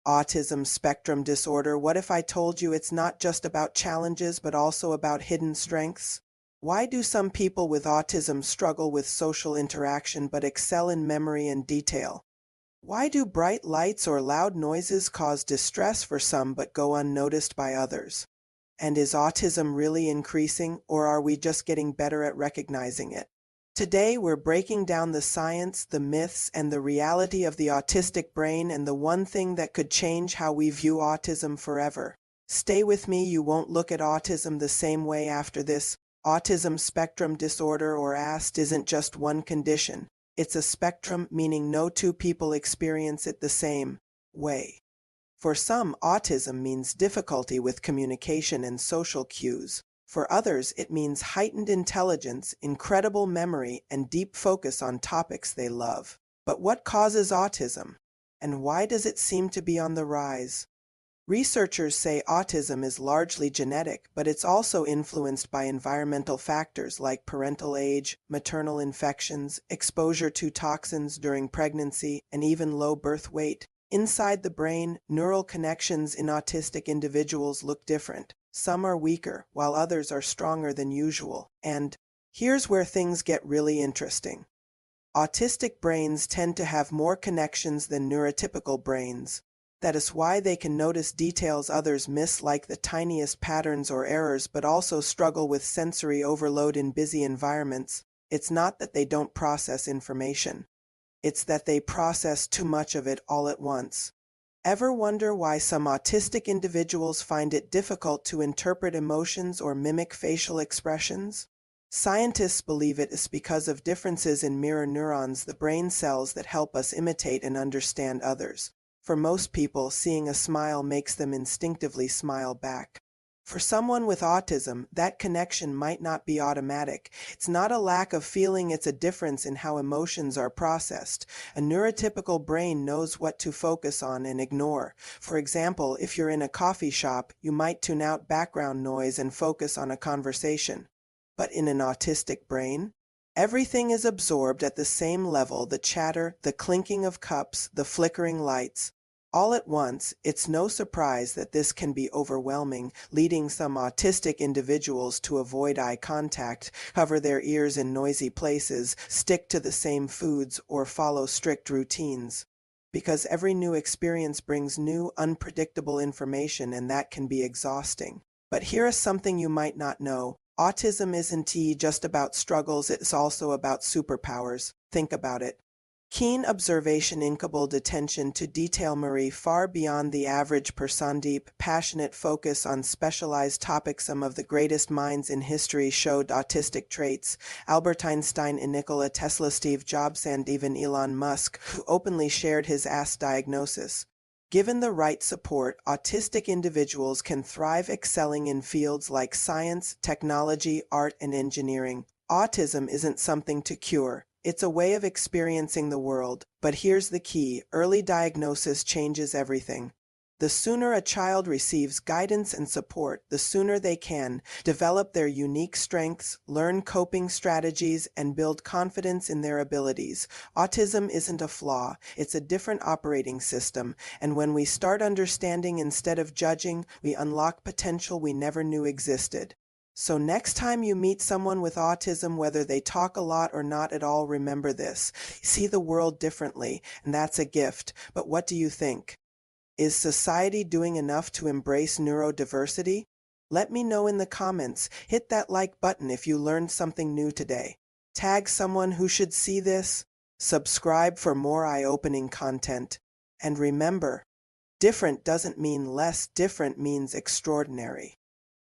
Autism spectrum disorder. What if I told you it's not just about challenges, but also about hidden strengths? Why do some people with autism struggle with social interaction but excel in memory and detail? Why do bright lights or loud noises cause distress for some but go unnoticed by others? And is autism really increasing, or are we just getting better at recognizing it? Today, we're breaking down the science, the myths, and the reality of the autistic brain and the one thing that could change how we view autism forever. Stay with me, you won't look at autism the same way after this. Autism spectrum disorder, or ASD, isn't just one condition. It's a spectrum, meaning no two people experience it the same way. For some, autism means difficulty with communication and social cues. For others, it means heightened intelligence, incredible memory, and deep focus on topics they love. But what causes autism? And why does it seem to be on the rise? Researchers say autism is largely genetic, but it's also influenced by environmental factors like parental age, maternal infections, exposure to toxins during pregnancy, and even low birth weight. Inside the brain, neural connections in autistic individuals look different. Some are weaker, while others are stronger than usual. And here's where things get really interesting. Autistic brains tend to have more connections than neurotypical brains. That is why they can notice details others miss, like the tiniest patterns or errors, but also struggle with sensory overload in busy environments. It's not that they don't process information. It's that they process too much of it all at once. Ever wonder why some autistic individuals find it difficult to interpret emotions or mimic facial expressions? Scientists believe it is because of differences in mirror neurons, the brain cells that help us imitate and understand others. For most people, seeing a smile makes them instinctively smile back. For someone with autism, that connection might not be automatic. It's not a lack of feeling, it's a difference in how emotions are processed. A neurotypical brain knows what to focus on and ignore. For example, if you're in a coffee shop, you might tune out background noise and focus on a conversation. But in an autistic brain, everything is absorbed at the same level: the chatter, the clinking of cups, the flickering lights. All at once. It's no surprise that this can be overwhelming, leading some autistic individuals to avoid eye contact, cover their ears in noisy places, stick to the same foods, or follow strict routines. Because every new experience brings new, unpredictable information, and that can be exhausting. But here is something you might not know. Autism isn't just about struggles, it's also about superpowers. Think about it. Keen observation, incapable attention to detail, Marie, far beyond the average person, deep, passionate focus on specialized topics. Some of the greatest minds in history showed autistic traits: Albert Einstein, Nikola Tesla, Steve Jobs, and even Elon Musk, who openly shared his ASD diagnosis. Given the right support, autistic individuals can thrive, excelling in fields like science, technology, art, and engineering. Autism isn't something to cure. It's a way of experiencing the world. But here's the key: early diagnosis changes everything. The sooner a child receives guidance and support, the sooner they can develop their unique strengths, learn coping strategies, and build confidence in their abilities. Autism isn't a flaw, it's a different operating system, and when we start understanding instead of judging, we unlock potential we never knew existed. So next time you meet someone with autism, whether they talk a lot or not at all, remember this: see the world differently, and that's a gift. But what do you think? Is society doing enough to embrace neurodiversity? Let me know in the comments. Hit that like button if you learned something new today. Tag someone who should see this. Subscribe for more eye-opening content. And remember, different doesn't mean less, different means extraordinary.